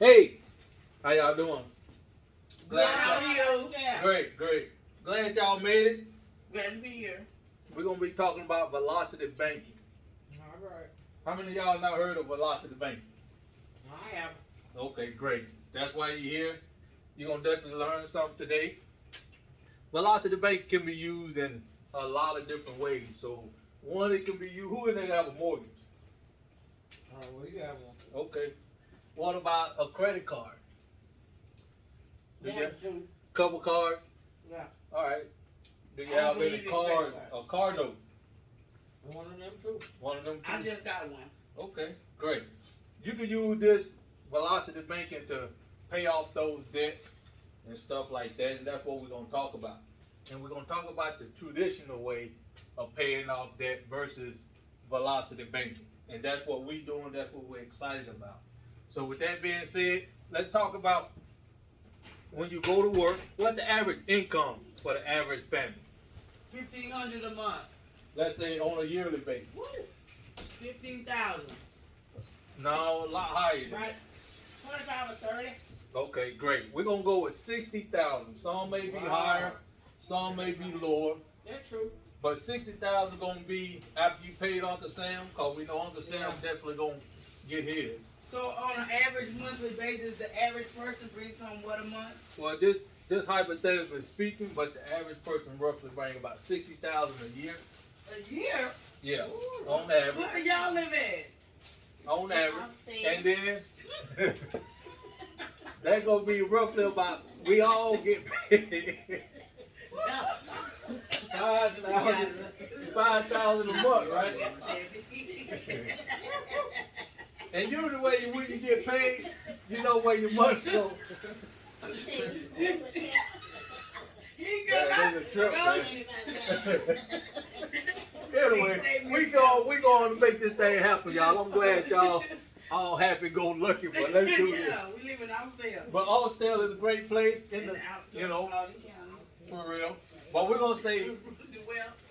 Hey, how y'all doing? Good, how are you? Great, great. Glad y'all made it. Glad to be here. We're gonna be talking about velocity banking. All right. How many of y'all not heard of velocity banking? I have. Okay, great. That's why you're here. You're gonna definitely learn something today. Velocity banking can be used in a lot of different ways. So one, it can be used. Who in there have a mortgage? Oh, well, you have one. Okay. What about a credit card? Do you have Two. couple cards? Yeah. All right. Do you I don't have any believe in cards? credit A card note? One of them too. One of them two? I just got one. Okay, great. You can use this velocity banking to pay off those debts and stuff like that, and that's what we're going to talk about. And we're going to talk about the traditional way of paying off debt versus velocity banking. And that's what we're doing, that's what we're excited about. So with that being said, let's talk about when you go to work, what's the average income for the average family? $1,500 a month. Let's say on a yearly basis. Woo. 15,000. No, a lot higher than Right. 25 or 30. that. Okay, great. We're gonna go with 60,000. Some may be Wow. higher, some may be lower, That's true. but 60,000 gonna be after you paid Uncle Sam, cause we know Uncle Sam definitely gonna get his. So on an average monthly basis, the average person brings home what a month? Well, this hypothetically speaking, but the average person roughly bring about 60,000 a year. A year? Yeah, Ooh. on average. Where y'all live at? On average, and then that gonna be roughly about. We all get paid 5,000 a month, right? And usually when you get paid, you know where your money go. He There's a trip, man. Anyway, we go. going to make this thing happen, y'all. I'm glad y'all all happy, go lucky, but let's do this. Yeah, we live in Austell. But Austell is a great place in In the, the outskirts you know, of Hardin County. for real. But we're gonna say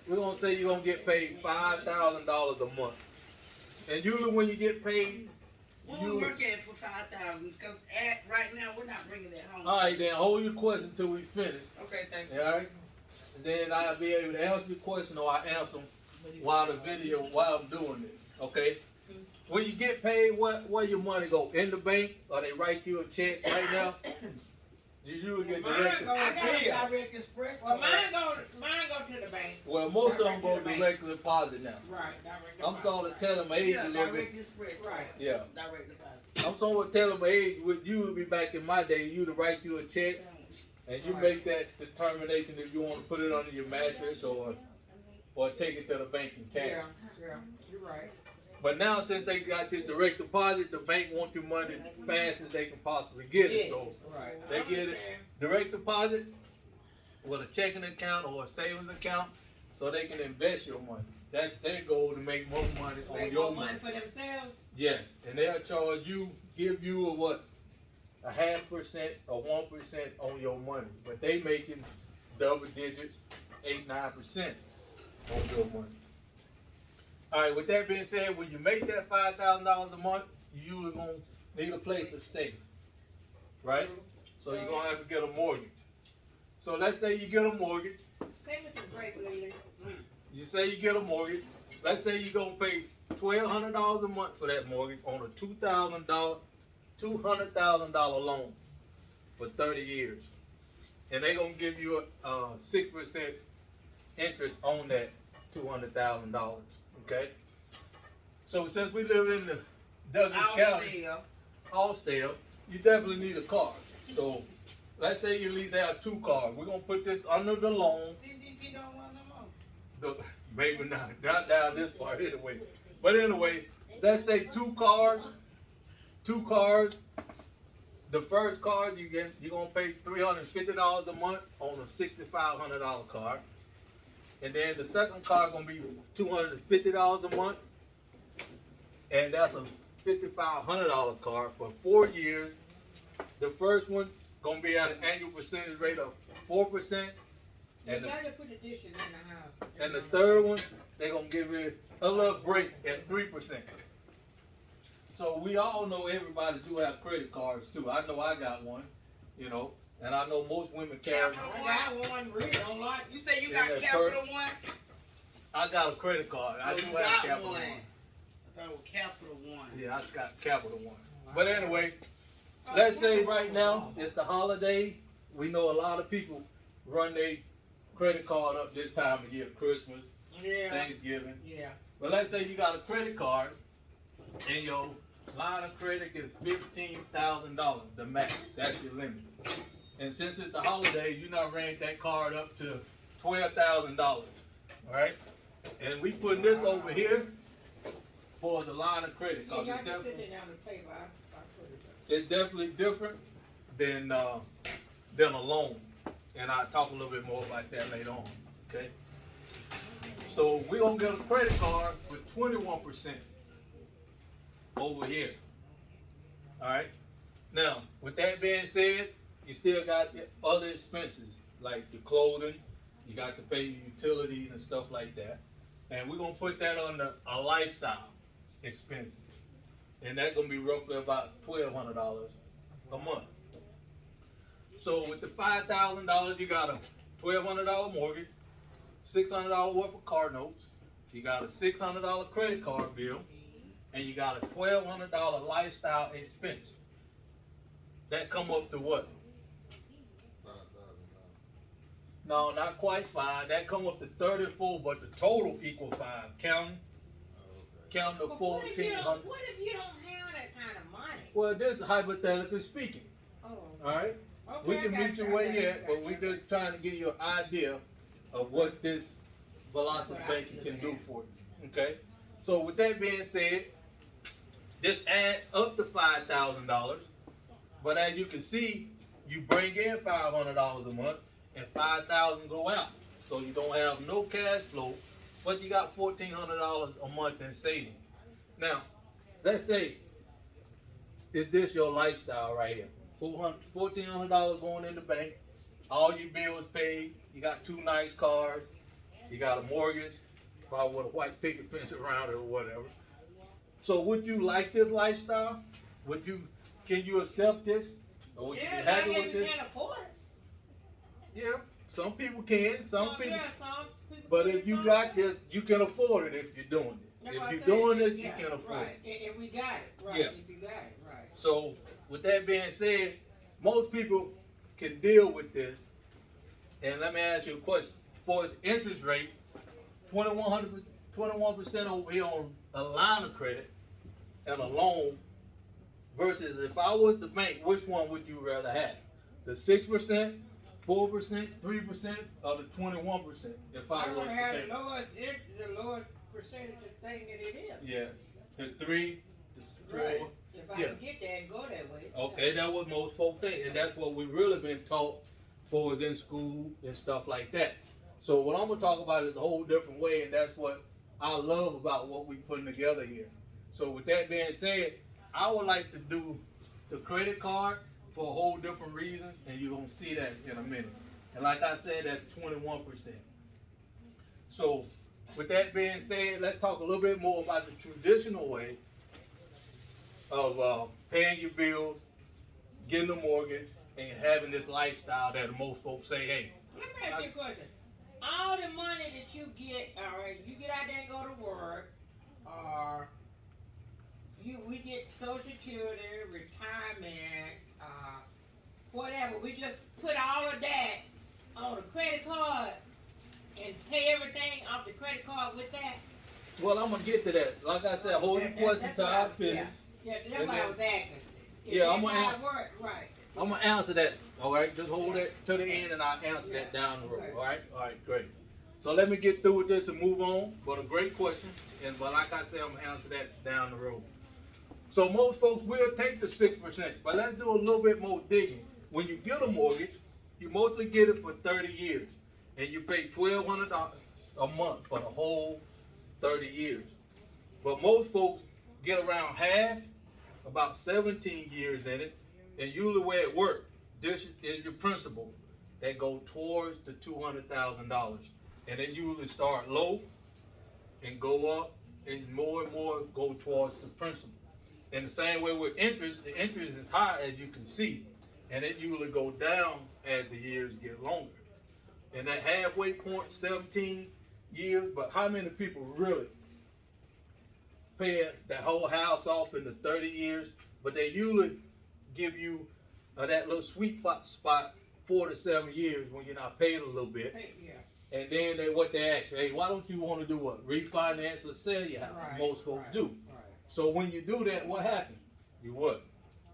Well, you're gonna get paid $5,000 a month. And usually when you get paid, what we work at for 5,000? Because right now we're not bringing that home. all right, then hold your question until we finish. Okay, thank you. All right. And then I'll be able to answer your question, or I answer them while I'm doing this. Okay. When you get paid, where your money go? In the bank, or they write you a check right now? You usually get direct. I got a direct express. Well, mine go to the bank. Well, most of them go Direct to the bank. direct deposit now. Right, direct I'm deposit. sorry to tell them age Yeah, a little direct bit. express. Right. Yeah. Direct deposit. I'm sorry to tell them age. With you to be back in my day, you to write you a check, and you Right. make that determination if you want to put it under your mattress or take it to the bank in cash. Yeah, you're right. But now since they got this direct deposit, the bank wants your money fast as they can possibly get it. So Right. they get it direct deposit with a checking account or a savings account, so they can invest your money. That's their goal, to make more money on Make your more money. money for themselves. Yes, and they'll charge you, give you a 0.5% or 1% on your money, but they making double digits, 8-9% on your money. All right. With that being said, when you make that $5,000 a month, you usually gonna need a place to stay, right? So you're gonna have to get a mortgage. So let's say you get a mortgage. Say me some grape, Lily. You say you get a mortgage. Let's say you're gonna pay $1,200 a month for that mortgage on a $200,000 loan for 30 years, and they're gonna give you a 6% interest on that $200,000. Okay. So since we live in the Douglas County, Austell, you definitely need a car. So let's say you at least have 2 cars. We're gonna put this under the loan. CCT don't want no more. Maybe not down this part anyway. But anyway, let's say 2 cars. 2 cars. The first car you're gonna pay $350 a month on a $6,500 car, and then the second car gonna be $250 a month, and that's a $5,500 car for 4 years. The first one gonna be at an annual percentage rate of 4%. You And the, gotta put the dishes in the house. and the third one, they're gonna give you a little break at 3%. So we all know everybody do have credit cards too. I know I got one, you know, and I know most women carry. I got one really don't like. You say you In got that Capital One? I got a credit card. I Oh, do you have got Capital one. One. I thought it was Capital One. Yeah, I got Capital One. But anyway, let's say right now it's the holiday. We know a lot of people run their credit card up this time of year, Christmas, Yeah. Thanksgiving. Yeah. But let's say you got a credit card and your line of credit is $15,000, the max. That's your limit. And since it's the holiday, you not ran that card up to $12,000. All right? And we putting this over here for the line of credit. Yeah, 'Cause y'all it's just sit definitely, there down the table. I put it up. it's definitely different than a loan. And I'll talk a little bit more about that later on. Okay? So we're gonna get a credit card for 21% over here. Alright? Now, with that being said, you still got other expenses like your clothing, you got to pay your utilities and stuff like that. And we're gonna put that under a lifestyle expenses. And that's gonna be roughly about $1,200 a month. So with the $5,000, you got a $1,200 mortgage, $600 worth of car notes, you got a $600 credit card bill, and you got a $1,200 lifestyle expense. That come up to what? No, not quite 5. That come up to 34, but the total equal 5. Counting the But what if you 1,400. don't? What if you don't have that kind of money? Well, this is hypothetically speaking. Oh. All right. Okay, We I can got meet you, your I way got you, yet, I but got we you. just trying to give you an idea of what this Velocity Banking can do for you. Okay. So with that being said, this add up to $5,000, but as you can see, you bring in $500 a month, and $5,000 go out. So you don't have no cash flow, but you got $1,400 a month in savings. Now, let's say, is this your lifestyle right here? $1,400 going in the bank, all your bills paid, you got 2 nice cars, you got a mortgage, probably with a white picket fence around it or whatever. So would you like this lifestyle? Can you accept this? Or would you Yeah, be happy if with you this? can't afford it. Yeah, some people can, some people. Yeah, some people But can, if you some got don't. this, you can afford it if you're doing it. That's If what I you're said. doing this, Yeah, you can afford right. it. If we got it, right. Yeah. If you got it, right. So, with that being said, most people can deal with this. And let me ask you a question. For the interest rate, 21% over here on a line of credit and a loan versus if I was the bank, which one would you rather have? The 6%, 4%, 3%, or the 21% if I I was want the to have bank? the lowest percentage of thing that it is. Yes. The 3, the 4. Right. If I Yeah. can get there and go that way. Okay, that's what most folk think, and that's what we really been taught for is in school and stuff like that. So what I'm gonna talk about is a whole different way, and that's what I love about what we putting together here. So with that being said, I would like to do the credit card for a whole different reason, and you're gonna see that in a minute. And like I said, that's 21%. So with that being said, let's talk a little bit more about the traditional way of paying your bills, getting a mortgage, and having this lifestyle that most folks say, hey, Let me ask you a question. All the money that you get, all right, you get out there and go to work, or we get Social Security, retirement, whatever. We just put all of that on a credit card and pay everything off the credit card with that. well, I'm gonna get to that. Like I said, hold the question till I finish. Yeah, that's And what I then- was asking. If Yeah, that's I'm gonna how ask- it work, right. I'm gonna answer that. All right, just hold it to the end, and I'll answer that down the road. Okay. All right, great. So let me get through with this and move on. But a great question, but like I said, I'm gonna answer that down the road. So most folks will take the 6%, but let's do a little bit more digging. When you get a mortgage, you mostly get it for 30 years, and you pay $1,200 a month for the whole 30 years. But most folks get around half, about 17 years in it, and usually where it works, this is your principal that go towards the $200,000, and it usually start low and go up, and more go towards the principal. In the same way with interest, the interest is high as you can see, and it usually go down as the years get longer. And that halfway point, 17 years, but how many people really pay that whole house off in the 30 years? But they usually give you that little sweet spot 4 to 7 years when you're not paying a little bit. Hey, yeah. And then what they ask, hey, why don't you want to do what? Refinance or sell your house? Right, Most folks right, do. right. So when you do that, what happens? You what?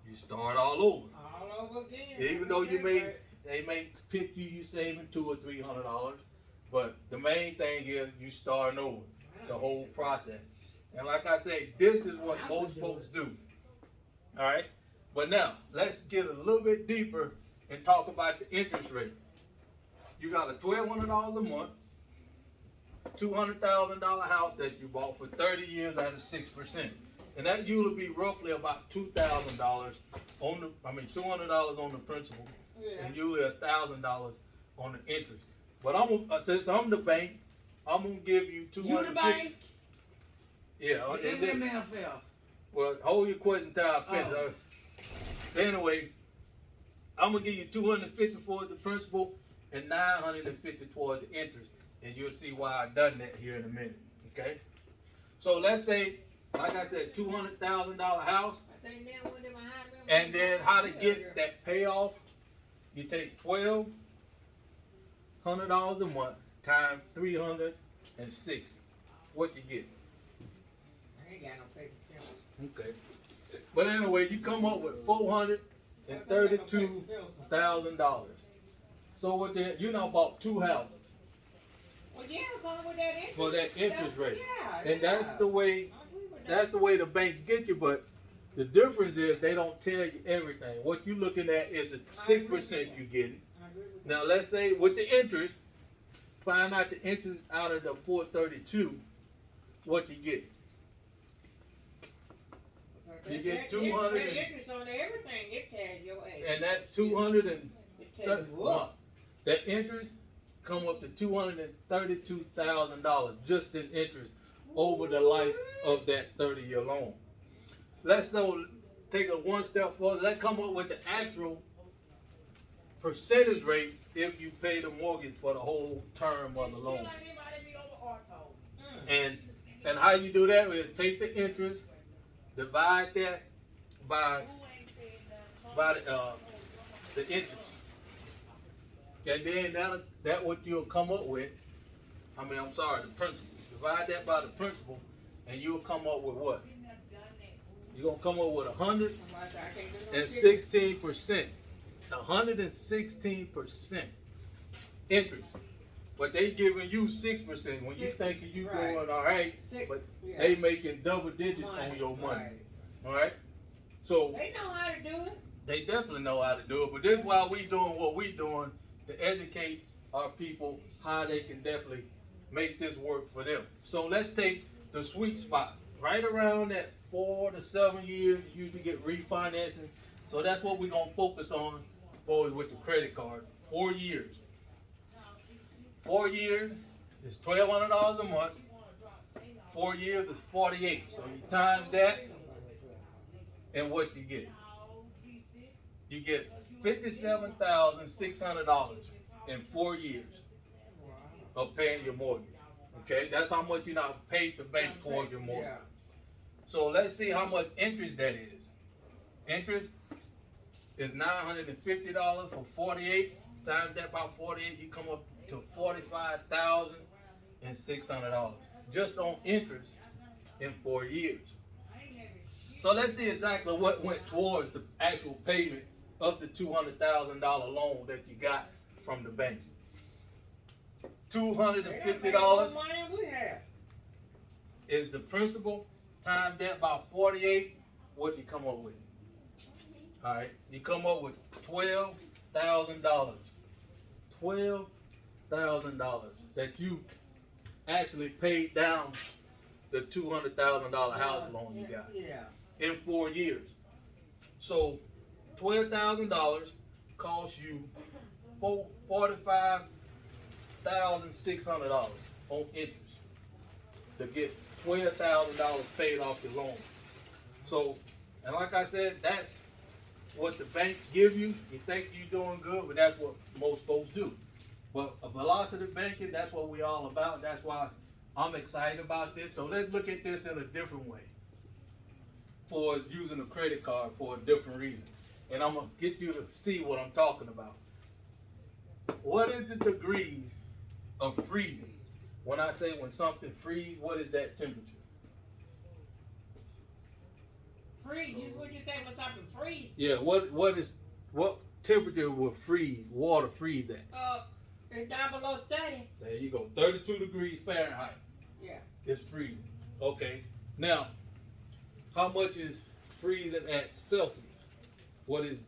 You start all over. All over again. Even though they may pick you saving $200 or $300, but the main thing is you starting over the whole process. And like I say, this is what most folks do. All right. But now let's get a little bit deeper and talk about the interest rate. You got a $1,200 a month, $200,000 house that you bought for 30 years at a 6%. And that usually be roughly about $2,000 $200 on the principal, Yeah. and usually $1,000 on the interest. But since I'm the bank, I'm gonna give you You the 250. bank? Yeah. The And then, MMFF. well, hold your question till I finish. Oh. Anyway, I'm gonna give you 250 towards the principal and 950 towards the interest, and you'll see why I done that here in a minute. Okay. So let's say, like I said, $200,000 house, I think then when they behind me, and then how to get that payoff? You take $1,200 a month times 360. What you get? I ain't got no paper. Okay. But anyway, you come up with $432,000. So with that, you now bought 2 houses Well, yeah, going with that interest. for that interest rate, Yeah, and that's the way. I agree with that. That's the way the banks get you. But the difference is they don't tell you everything. What you're looking at is the 6% you're getting. I agree with that. Now let's say with the interest, find out the interest out of the 432, what you get. You get 200 That interest on everything, it tells your age. And that 230, It tells you what. that interest come up to $232,000 just in interest over the life of that 30-year loan. Let's take it one step further. Let's come up with the actual percentage rate if you pay the mortgage for the whole term of the loan. And how you do that is take the interest, divide that by the interest, and then that what you'll come up with. The principal. Divide that by the principal, and you'll come up with what? You're gonna come up with 116%. 116% interest. But they giving you 6% when you thinking you Right. going all right, but Yeah. they making double digits on your money. Right. All right. So They know how to do it. they definitely know how to do it. But this is why we doing what we doing to educate our people how they can definitely make this work for them. So let's take the sweet spot right around that 4 to 7 years. You usually get refinancing. So that's what we're gonna focus on forward with the credit card. 4 years. 4 years is $1,200 a month. 4 years is 48. So you times that, and what you get? You get $57,600 in 4 years of paying your mortgage. Okay, that's how much you now pay the bank towards your mortgage. Yeah. So let's see how much interest that is. Interest is $950 for 48. Times that by 48, you come up to $45,600 just on interest in 4 years. So let's see exactly what went towards the actual payment of the $200,000 loan that you got from the bank. $250 More money we have. is the principal. Times that by 48, what do you come up with? All right, you come up with $12,000. $12,000 that you actually paid down the $200,000 house loan you got Yeah. in 4 years. So $12,000 costs you $45,600 on interest to get $12,000 paid off your loan. So And like I said, that's what the banks give you. You think you're doing good, but that's what most folks do. But a velocity banking, that's what we all about. That's why I'm excited about this. So let's look at this in a different way. For using a credit card for a different reason. And I'm gonna get you to see what I'm talking about. What is the degrees of freezing? When I say when something freezes, what is that temperature? Freeze. What you say when something freeze? Yeah, what temperature will freeze, water freeze at? It's down below 30. There you go, 32 degrees Fahrenheit. Yeah. It's freezing. Okay. Now, how much is freezing at Celsius? What is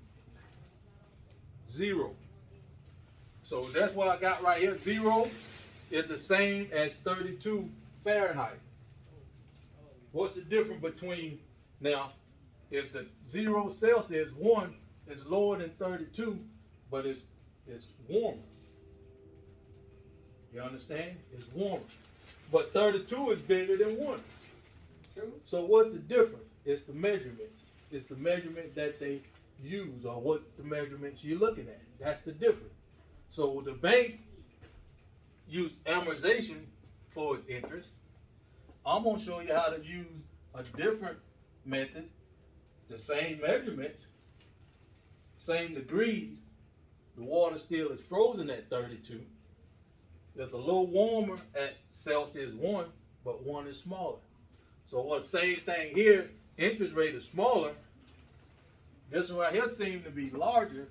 0? So that's what I got right here. 0 is the same as 32 Fahrenheit. What's the difference between, now, if the 0 Celsius, 1 is lower than 32, but it's warmer. You understand? It's warmer. But 32 is bigger than 1. True. So what's the difference? It's the measurements. It's the measurement that they use, or what the measurements you're looking at. That's the difference. So the bank use amortization for its interest. I'm gonna show you how to use a different method, the same measurements, same degrees. The water still is frozen at 32. It's a little warmer at Celsius 1, but 1 is smaller. So what same thing here, interest rate is smaller. This one right here seems to be larger.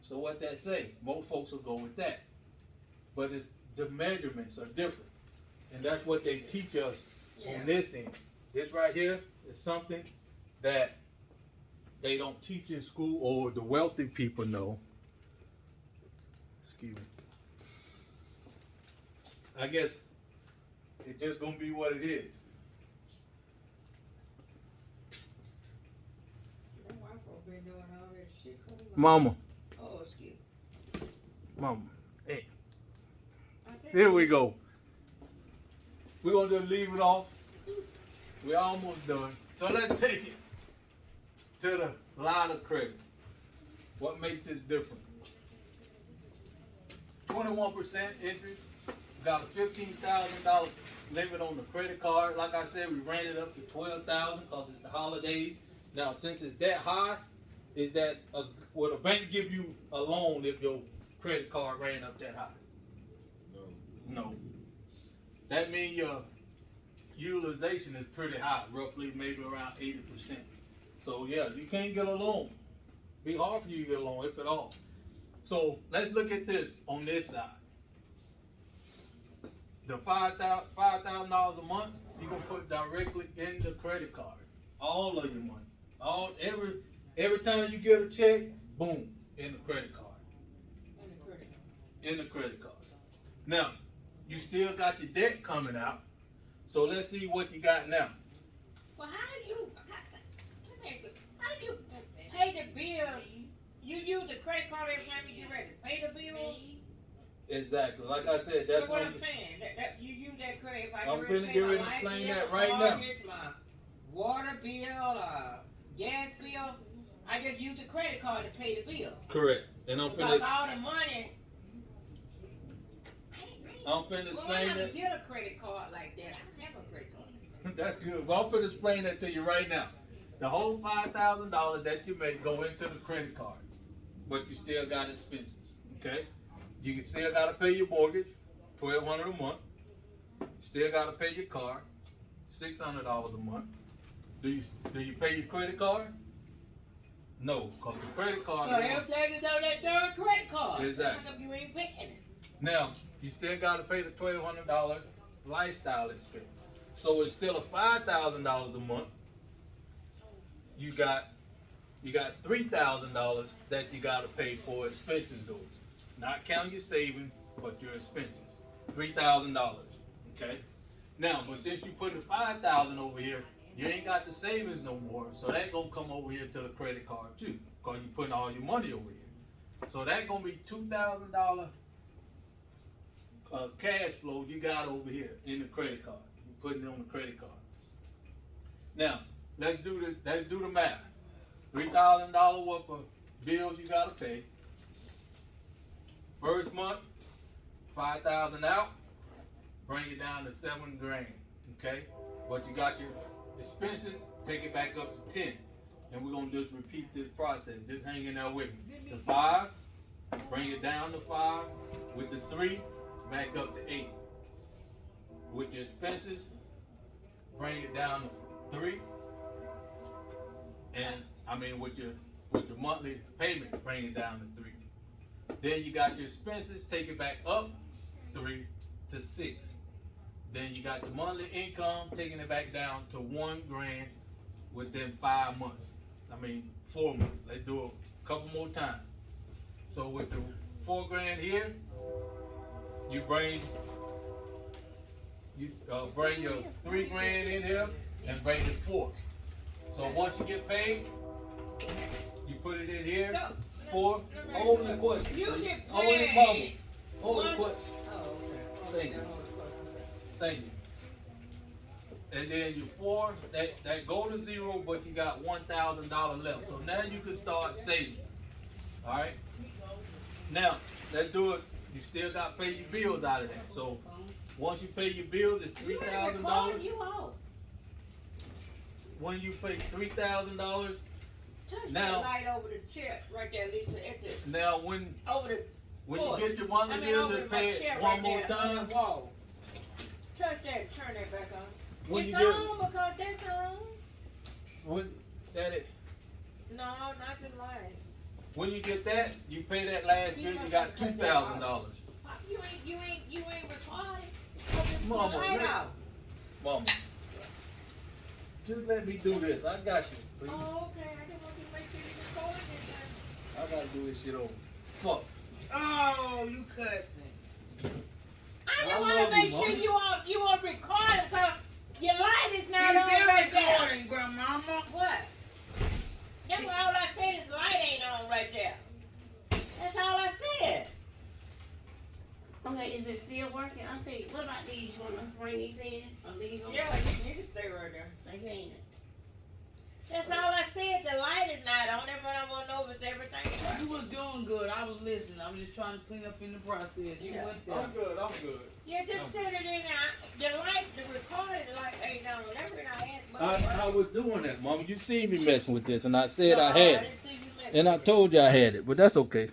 So what that say? Most folks will go with that. But it's the measurements are different. And that's what they teach us on this end. This right here is something that they don't teach in school, or the wealthy people know. Excuse me. I guess it's just gonna be what it is. That white folk been doing all that shit for a while. Mama, Oh, excuse me. mama, hey, I said, here we go. We're gonna just leave it off. We're almost done. So let's take it to the line of credit. What makes this different? 21% interest. Got a $15,000 limit on the credit card. Like I said, we ran it up to $12,000 because it's the holidays. Now, since it's that high, is that would a bank give you a loan if your credit card ran up that high? No. That means your utilization is pretty high, roughly maybe around 80%. So yeah, you can't get a loan. Be hard for you to get a loan, if at all. So let's look at this on this side. The $5,000 a month, you can put directly in the credit card. All of your money. Every time you get a check, boom, in the credit card. in the credit card. In the credit card. Now, you still got your debt coming out. So let's see what you got now. Well, how do you pay the bill? You use the credit card every time you get ready to pay the bill? Exactly. Like I said, that's So what I'm saying, that you use that credit. If I'm get finna pay get my ready to light explain bill, that right my now. mortgage, my water bill, gas bill, I just use the credit card to pay the bill. correct. And I'm Because finna all the money, explain well, I that. don't get a credit card like that. I don't have a credit card. That's good. Well, I'm finna explain that to you right now. The whole $5,000 that you make go into the credit card, but you still got expenses. Okay, you still got to pay your mortgage, $1,200 a month. Still got to pay your car, $600 a month. Do you pay your credit card? No, because the credit card. So everything is on that third credit card. Exactly. How come you ain't paying it? Now, you still got to pay the $1,200 lifestyle expense. So it's still a $5,000 a month. You got $3,000 that you got to pay for expenses though. Not counting your savings, but your expenses. $3,000. Okay. Now, but since you put the $5,000 over here, you ain't got the savings no more. So that gonna come over here to the credit card too, because you putting all your money over here. So that gonna be $2,000 cash flow you got over here in the credit card. You putting it on the credit card. Now, let's do the math. $3,000 worth of bills you gotta pay. First month, 5,000 out, bring it down to $7,000. Okay, but you got your expenses, take it back up to 10, and we're gonna just repeat this process. Just hang in there with me. The 5, bring it down to 5. With the 3, back up to 8. With your expenses, bring it down to 3. And I mean with your monthly payment, bring it down to 3. Then you got your expenses, take it back up 3 to 6. Then you got the monthly income, taking it back down to $1,000 within 5 months. I mean 4 months. Let's do it a couple more times. So with the $4,000 here, you bring your $3,000 in here and bring it 4. So once you get paid, you put it in here. So, 4. Hold the question. you get Hold the paid. problem. Hold the Once- question. Oh, okay. Thank you. Thank you. And then your 4, that go to 0, but you got $1,000 left. So now you can start saving. All right. Now let's do it. You still got to pay your bills out of that. So once you pay your bills, it's You ain't $3,000. recording, you off. When you pay $3,000, Touch Now- that light over the chair right there, Lisa. At this. now when Over the. you get your I monthly mean, bill over to my pay chair it right one more there on time, the wall. Touch that, turn that back on. when It's you get on because that's on. No, not the light. when you get that, you pay that last bill. You got $2,000. You ain't recording. Mama, Turn the light let- off. Mama, just let me do this. I got you. Please. Oh, okay. I just want you to make sure you recording this. I gotta do this shit over. Fuck. Oh, you cussing. I I just want love to make you, sure Mama. you on recording because your light is He's not on been right there. recording, grandmama. What? That's all I said is light ain't on right there. That's all I said. Okay, is it still working? I'm saying, what about these? You want to bring these in or leave them? Yeah, you need to stay right there. They can't. That's all I said. The light is not on there, but I want to know if it's everything. You was doing good. I was listening. I was just trying to clean up in the process. You Yeah. went there. I'm good. I'm good. Yeah, just set it in there. The light, the recording light ain't on. Whatever I asked. I was doing that, Mama. You see me messing with this, and I said No, I had I it. didn't see you messing And I with it. told you I had it, but that's okay.